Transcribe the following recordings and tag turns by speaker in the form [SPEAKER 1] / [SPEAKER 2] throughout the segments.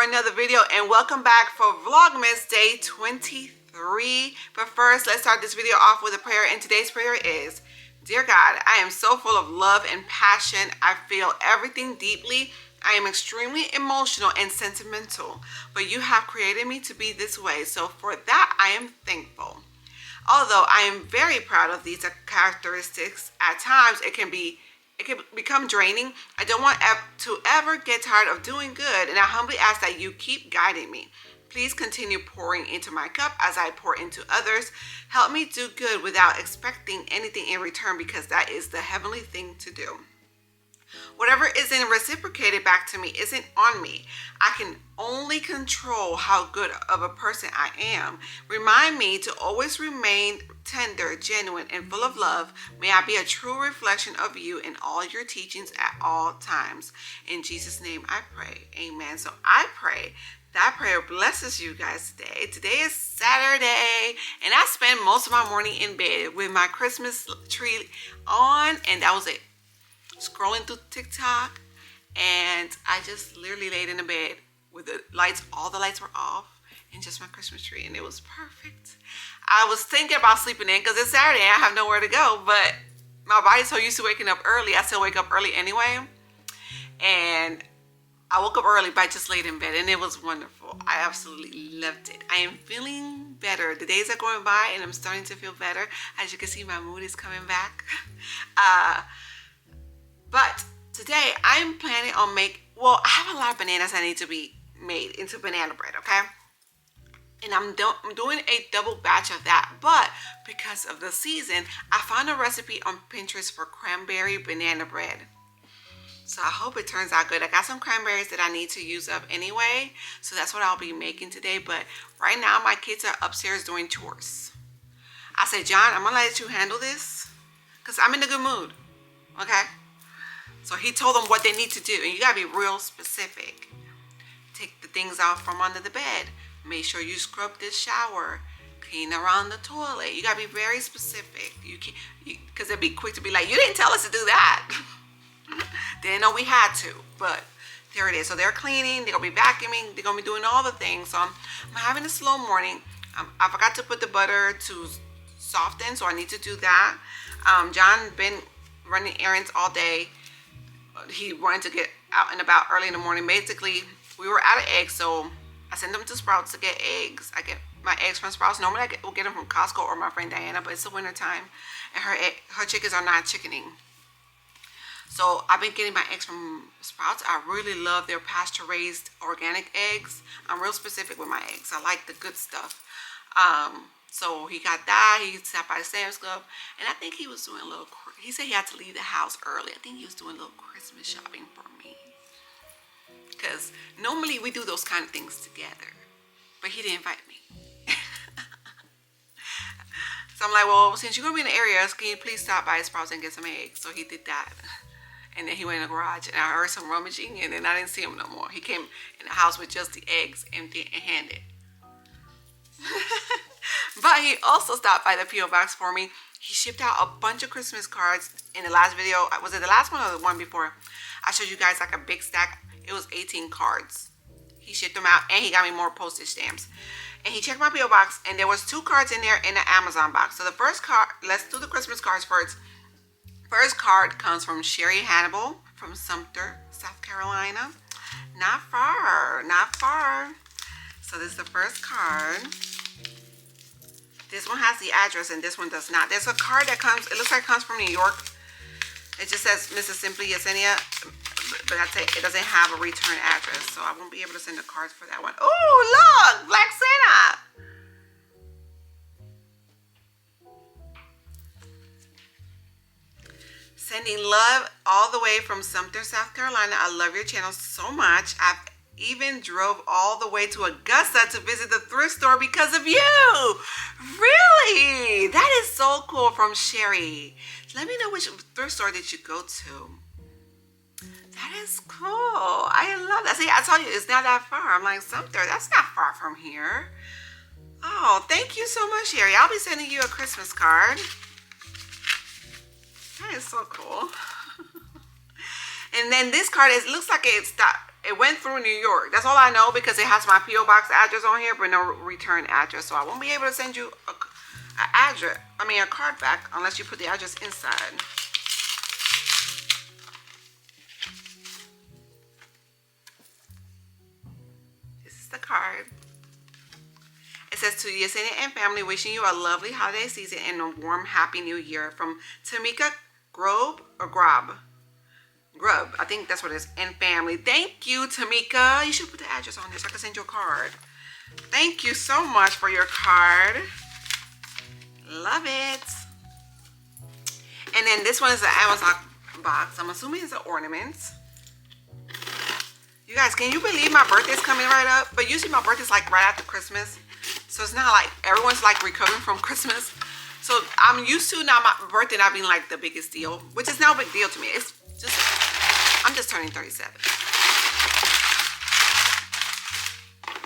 [SPEAKER 1] for another video, and welcome back for Vlogmas day 23. But first, let's start this video off with a prayer, and today's prayer is, Dear God, I am so full of love and passion. I feel everything deeply. I am extremely emotional and sentimental, but you have created me to be this way, so for that I am thankful. Although I am very proud of these characteristics, at times it can become draining. I don't want to ever get tired of doing good, and I humbly ask that you keep guiding me. Please continue pouring into my cup as I pour into others. Help me do good without expecting anything in return, because that is the heavenly thing to do. Whatever isn't reciprocated back to me isn't on me. I can only control how good of a person I am. Remind me to always remain tender, genuine, and full of love. May I be a true reflection of you in all your teachings at all times. In Jesus' name I pray. Amen. So I pray that prayer blesses you guys today. Today is Saturday, and I spent most of my morning in bed with my Christmas tree on, and that was it. Scrolling through TikTok, and I just literally laid in the bed with the lights, all the lights were off, and just my Christmas tree, and it was perfect. I was thinking about sleeping in because it's Saturday and I have nowhere to go, but my body's so used to waking up early. I still wake up early anyway, and I woke up early, but I just laid in bed, and it was wonderful. I absolutely loved it. I am feeling better. The days are going by, and I'm starting to feel better. As you can see, my mood is coming back. But today I'm planning on I have a lot of bananas that need to be made into banana bread, okay? And I'm doing a double batch of that, but because of the season, I found a recipe on Pinterest for cranberry banana bread. So I hope it turns out good. I got some cranberries that I need to use up anyway, so that's what I'll be making today. But right now my kids are upstairs doing chores. I said, John, I'm gonna let you handle this because I'm in a good mood, okay? So he told them what they need to do, and you gotta be real specific. Take the things out from under the bed. Make sure you scrub this shower. Clean around the toilet. You gotta be very specific. You can't, because it'd be quick to be like, you didn't tell us to do that. They didn't know we had to, but there it is. So they're cleaning. They're gonna be vacuuming. They're gonna be doing all the things. So I'm having a slow morning. I forgot to put the butter to soften, so I need to do that. John been running errands all day. He wanted to get out and about early in the morning. Basically, we were out of eggs, so I sent them to Sprouts to get eggs. I get my eggs from Sprouts. Normally, will get them from Costco or my friend Diana, but it's the winter time, and her chickens are not chickening. So I've been getting my eggs from Sprouts. I really love their pasture-raised organic eggs. I'm real specific with my eggs. I like the good stuff. So he got that. He stopped by the Sam's Club, and I think he was doing a little. He said he had to leave the house early. I think he was doing a little Christmas shopping for me, because normally we do those kind of things together, but he didn't invite me. So I'm like, well, since you're gonna be in the area, can you please stop by Sprouts and get some eggs? So he did that, and then he went in the garage, and I heard some rummaging, and then I didn't see him no more. He came in the house with just the eggs empty and handed. But he also stopped by the P.O. box for me. He shipped out a bunch of Christmas cards in the last video. Was it the last one or the one before? I showed you guys like a big stack. It was 18 cards. He shipped them out, and he got me more postage stamps. And he checked my P.O. box, and there was 2 cards in there in the Amazon box. So the first card, let's do the Christmas cards first. First card comes from Sherry Hannibal from Sumter, South Carolina. Not far, not far. So this is the first card. This one has the address, and this one does not. There's a card that comes, it looks like it comes from New York. It just says Mrs. Simply Yesenia, but that's it. It doesn't have a return address, so I won't be able to send the cards for that one. Oh, look, Black Santa. Sending love all the way from Sumter, South Carolina. I love your channel so much. I've even drove all the way to Augusta to visit the thrift store because of you. Really? That is so cool, from Sherry. Let me know which thrift store did you go to. That is cool. I love that. See, I told you it's not that far. I'm like, Sumter, that's not far from here. Oh, thank you so much, Sherry. I'll be sending you a Christmas card. That is so cool. And then this card looks like it's it went through New York. That's all I know because it has my P.O. box address on here, but no return address. So I won't be able to send you a card back unless you put the address inside. This is the card. It says, to Yesenia and family, wishing you a lovely holiday season and a warm, happy new year. From Tamika Grub, I think that's what it is, and family. Thank you, Tamika. You should put the address on there so I can send you a card. Thank you so much for your card. Love it. And then this one is an Amazon box. I'm assuming it's an ornament. You guys, can you believe my birthday's coming right up? But usually my birthday's like right after Christmas. So it's not like everyone's like recovering from Christmas. So I'm used to now my birthday not being like the biggest deal, which is now a big deal to me. It's just, I'm just turning 37.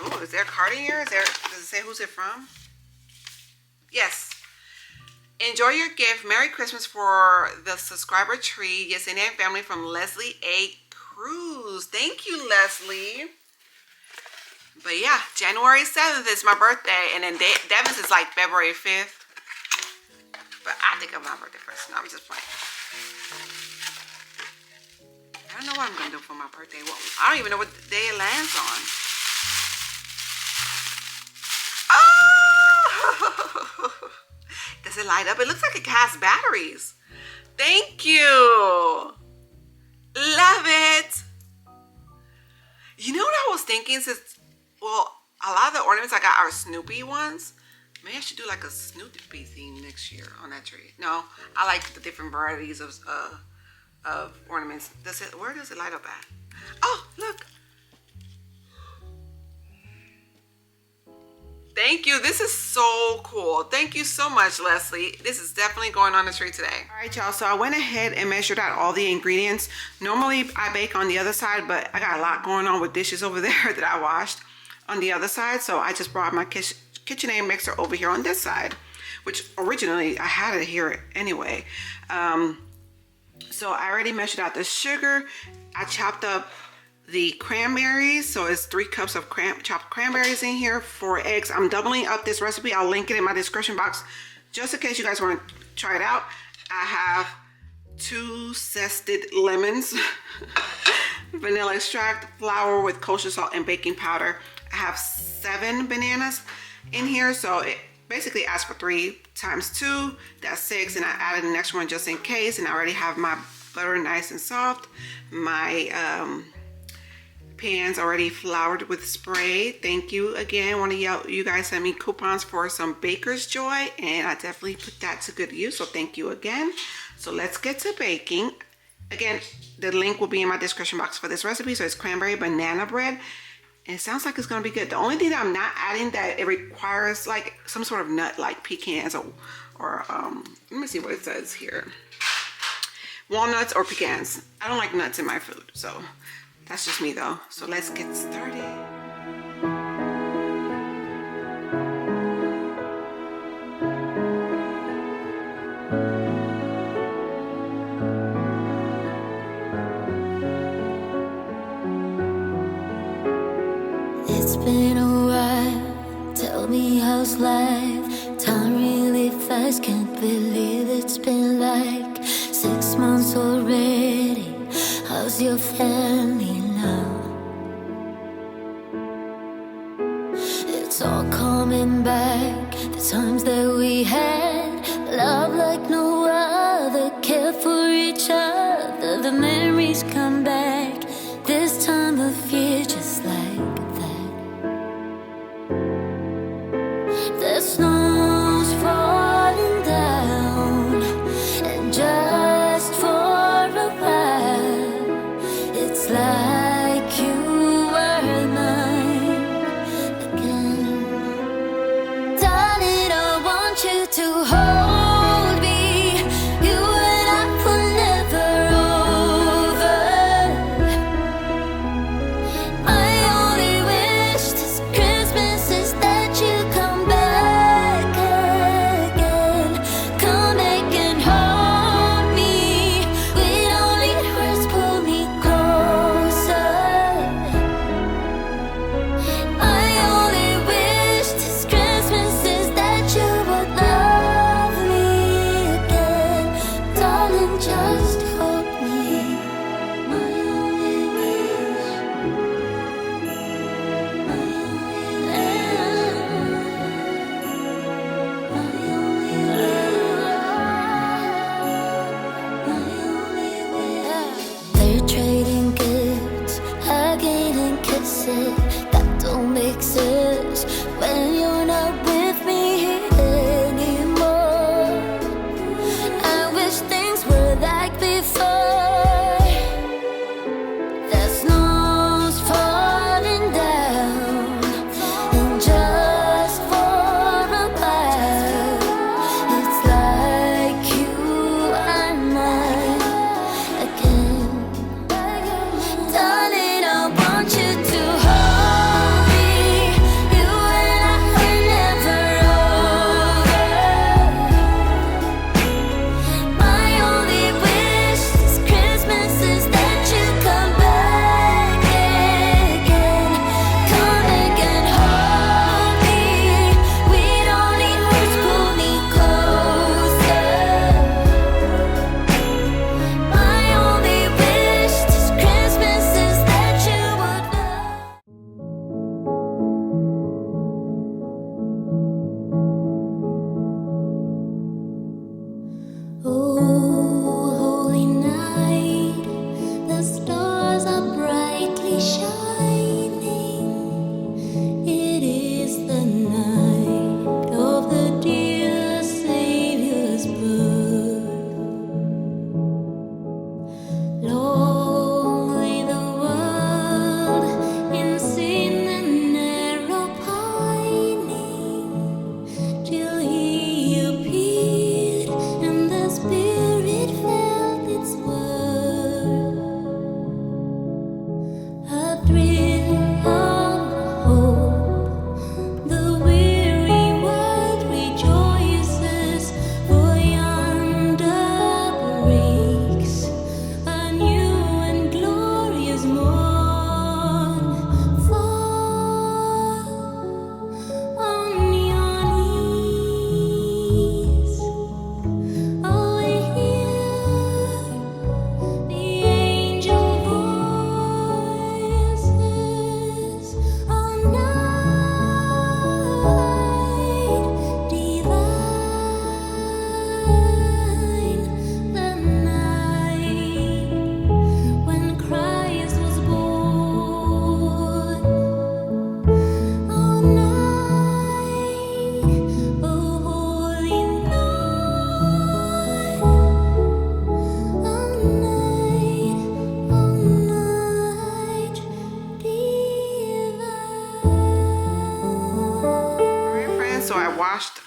[SPEAKER 1] Oh, is there a card in here? Does it say who's it from? Yes. Enjoy your gift. Merry Christmas for the subscriber tree. Yesenia and family from Leslie A. Cruz. Thank you, Leslie. But yeah, January 7th is my birthday. And then Devin's is like February 5th. But I think of my birthday first. No, I'm just playing. I don't know what I'm going to do for my birthday. Well, I don't even know what day it lands on. Oh! Does it light up? It looks like it has batteries. Thank you. Love it. You know what I was thinking? Well, a lot of the ornaments I got are Snoopy ones. Maybe I should do like a Snoopy theme next year on that tree. No, I like the different varieties of ornaments. Where does it light up at? Oh, look. Thank you. This is so cool. Thank you so much, Leslie. This is definitely going on the tree today. All right, y'all. So I went ahead and measured out all the ingredients. Normally, I bake on the other side, but I got a lot going on with dishes over there that I washed on the other side. So I just brought my KitchenAid mixer over here on this side, which originally I had it here anyway. So I already measured out the sugar. I chopped up the cranberries, so it's 3 cups of chopped cranberries in here, 4 eggs. I'm doubling up this recipe. I'll link it in my description box just in case you guys want to try it out. I have 2 zested lemons, vanilla extract, flour with kosher salt and baking powder. I have 7 bananas in here, so it basically asks for 3 times 2, that's 6, and I added the next one just in case. And I already have my butter nice and soft. My pans already floured with spray. Thank you again. One of you guys sent me coupons for some Baker's Joy, and I definitely put that to good use, so thank you again. So let's get to baking. Again, the link will be in my description box for this recipe. So it's cranberry banana bread, and it sounds like it's going to be good. The only thing that I'm not adding that it requires like some sort of nut, like pecans or let me see what it says here. Walnuts or pecans. I don't like nuts in my food, so that's just me though. So let's get started.
[SPEAKER 2] It's been a while, tell me how's life? Time really fast, can't believe it's been like 6 months already. How's your family now? It's all coming back, the times that we had, love like no other, care for each other. The memories come back this time of year just like that. The snow's falling down, and just for a while it's like you were mine again. Darling, I want you to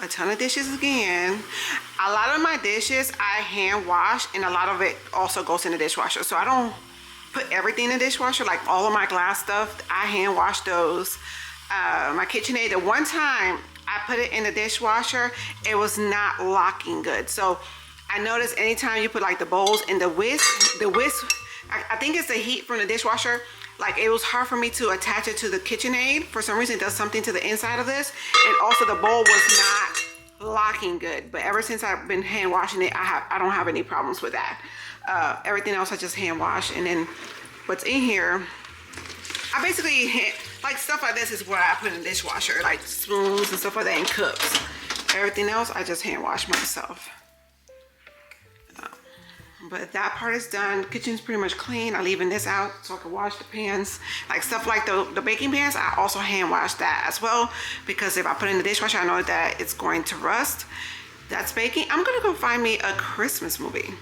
[SPEAKER 1] a ton of dishes again. A lot of my dishes I hand wash, and a lot of it also goes in the dishwasher. So I don't put everything in the dishwasher, like all of my glass stuff, I hand wash those. My KitchenAid, the one time I put it in the dishwasher, it was not locking good. So I noticed anytime you put like the bowls in the whisk, I think it's the heat from the dishwasher. Like it was hard for me to attach it to the KitchenAid. For some reason it does something to the inside of this. And also the bowl was not locking good. But ever since I've been hand washing it, I don't have any problems with that. Everything else I just hand wash. And then what's in here, I basically, like stuff like this is what I put in the dishwasher. Like spoons and stuff like that and cups. Everything else I just hand wash myself. But that part is done. Kitchen's pretty much clean. I'm leaving this out so I can wash the pans. Like stuff like the baking pans, I also hand wash that as well. Because if I put it in the dishwasher, I know that it's going to rust. That's baking. I'm gonna go find me a Christmas movie.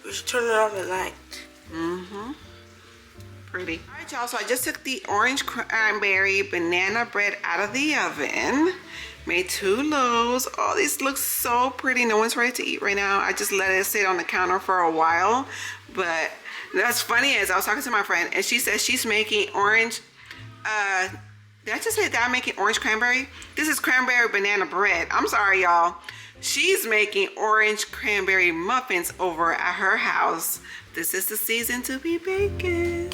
[SPEAKER 3] We should turn it on at night.
[SPEAKER 1] Pretty. All right, y'all. So I just took the orange cranberry banana bread out of the oven. Made 2 loaves. Oh, these look so pretty. No one's ready to eat right now. I just let it sit on the counter for a while. But that's funny is I was talking to my friend and she said she's making orange. Did I just say that I'm making orange cranberry? This is cranberry banana bread. I'm sorry, y'all. She's making orange cranberry muffins over at her house. This is the season to be baking.